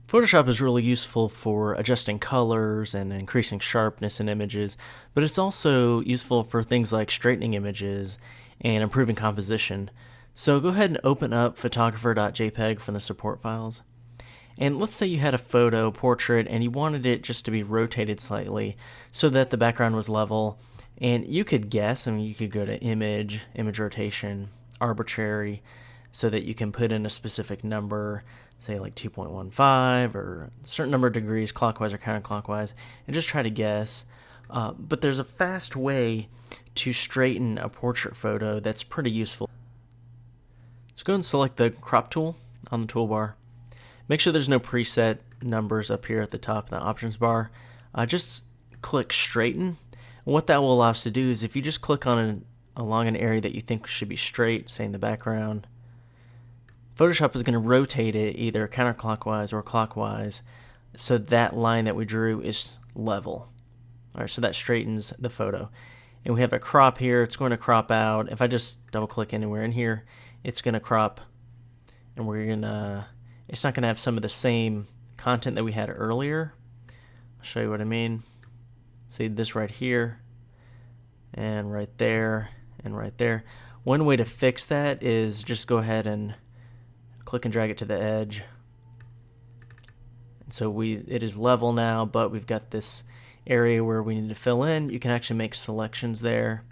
Photoshop is really useful for adjusting colors and increasing sharpness in images, but it's also useful for things like straightening images and improving composition. So go ahead and open up photographer.jpg from the support files. And let's say you had a photo portrait and you wanted it just to be rotated slightly so that the background was level. And you could guess, you could go to image rotation, arbitrary, so that you can put in a specific number, say like 2.15 or a certain number of degrees clockwise or counterclockwise, and just try to guess. But there's a fast way to straighten a portrait photo that's pretty useful. So go and select the crop tool on the toolbar. Make sure there's no preset numbers up here at the top of the options bar. Just click straighten. And what that will allow us to do is if you just click on along an area that you think should be straight, say in the background, Photoshop is going to rotate it either counterclockwise or clockwise so that line that we drew is level. All right, so that straightens the photo. And we have a crop here. It's going to crop out. If I just double click anywhere in here, it's going to crop, and it's not going to have some of the same content that we had earlier. I'll show you what I mean. See this right here, and right there, and right there. One way to fix that is just go ahead and click and drag it to the edge. And so it is level now, but we've got this area where we need to fill in. You can actually make selections there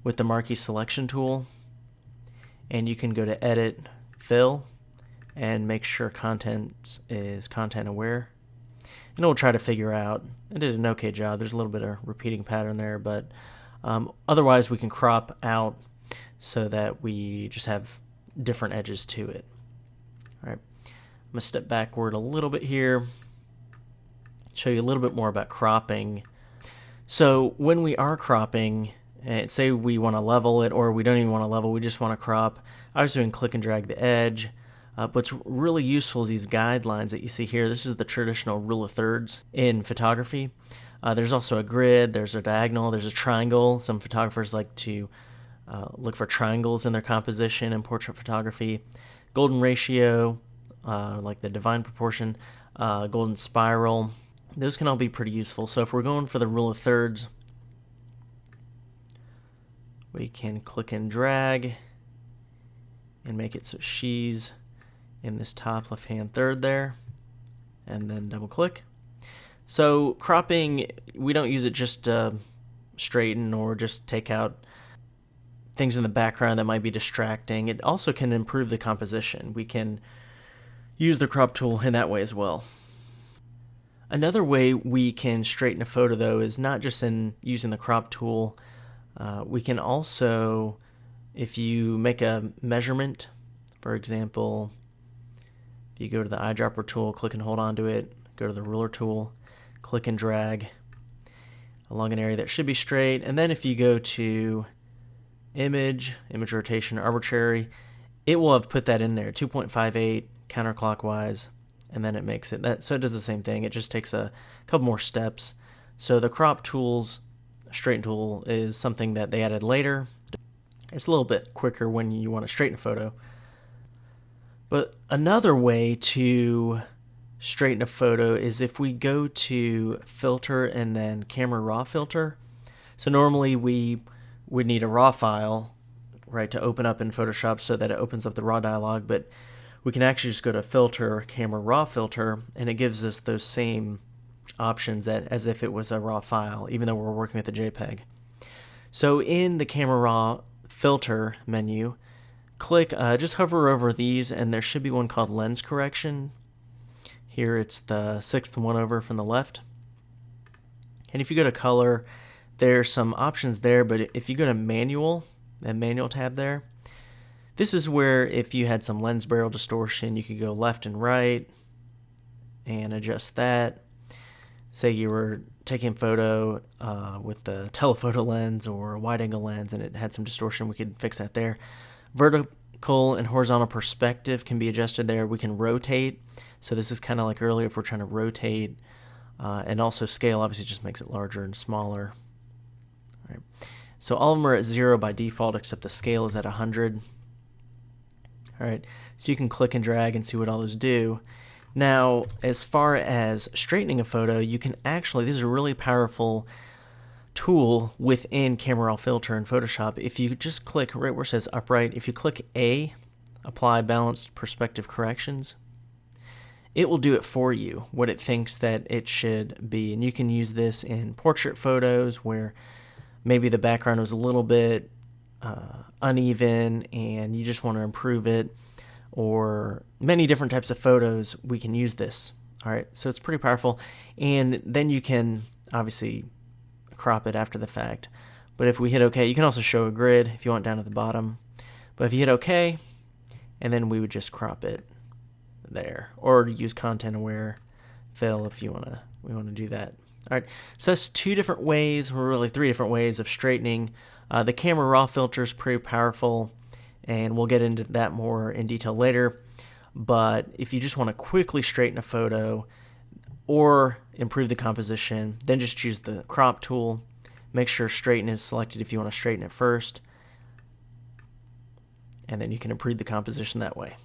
with the marquee selection tool, and you can go to edit, fill, and make sure content is content aware. And we'll try to figure out, I did an okay job. There's a little bit of repeating pattern there, but otherwise we can crop out so that we just have different edges to it. All right, I'm going to step backward a little bit here, show you a little bit more about cropping. So when we are cropping, and say we want to level it, or we don't even want to level, we just want to crop, I was doing click and drag the edge. What's really useful is these guidelines that you see here. This is the traditional rule of thirds in photography. There's also a grid, there's a diagonal, there's a triangle. Some photographers like to look for triangles in their composition in portrait photography. Golden ratio, like the divine proportion, golden spiral. Those can all be pretty useful. So if we're going for the rule of thirds, we can click and drag and make it so she's in this top left hand third there, and then double click. So cropping, we don't use it just to straighten or just take out things in the background that might be distracting. It also can improve the composition. We can use the crop tool in that way as well. Another way we can straighten a photo though is not just in using the crop tool. We can also, if you make a measurement, for example, if you go to the eyedropper tool, click and hold onto it, go to the ruler tool, click and drag along an area that should be straight, and then if you go to image rotation, arbitrary, it will have put that in there, 2.58 counterclockwise, and then it makes it that. So it does the same thing. It just takes a couple more steps. So the crop tools, straighten tool is something that they added later. It's a little bit quicker when you want to straighten a photo. But another way to straighten a photo is if we go to filter and then camera raw filter. So normally we would need a raw file, right, to open up in Photoshop so that it opens up the raw dialog, but we can actually just go to filter, camera raw filter, and it gives us those same options as if it was a raw file, even though we're working with a JPEG. So in the camera raw filter menu, click, just hover over these, and there should be one called lens correction. Here it's the sixth one over from the left. And if you go to color, there's some options there, but if you go to manual, that manual tab there, this is where if you had some lens barrel distortion, you could go left and right and adjust that. Say you were taking a photo with the telephoto lens or a wide angle lens and it had some distortion, we could fix that there. Vertical and horizontal perspective can be adjusted there. We can rotate. So this is kind of like earlier if we're trying to rotate. And also scale obviously just makes it larger and smaller. All right. So all of them are at 0 by default except the scale is at 100. All right. So you can click and drag and see what all those do. Now, as far as straightening a photo, you can actually, this is a really powerful tool within Camera Raw Filter in Photoshop. If you just click right where it says upright, if you click A, apply balanced perspective corrections, it will do it for you, what it thinks that it should be. And you can use this in portrait photos where maybe the background was a little bit uneven and you just want to improve it, or many different types of photos. We can use this. All right, so it's pretty powerful, and then you can obviously crop it after the fact. But if we hit OK, you can also show a grid if you want down at the bottom. But if you hit OK, and then we would just crop it there, or use content aware fill if you we want to do that. All right, so that's two different ways, or really three different ways of straightening. The Camera Raw filter is pretty powerful, and we'll get into that more in detail later. But if you just want to quickly straighten a photo or improve the composition, then just choose the crop tool. Make sure straighten is selected if you want to straighten it first, and then you can improve the composition that way.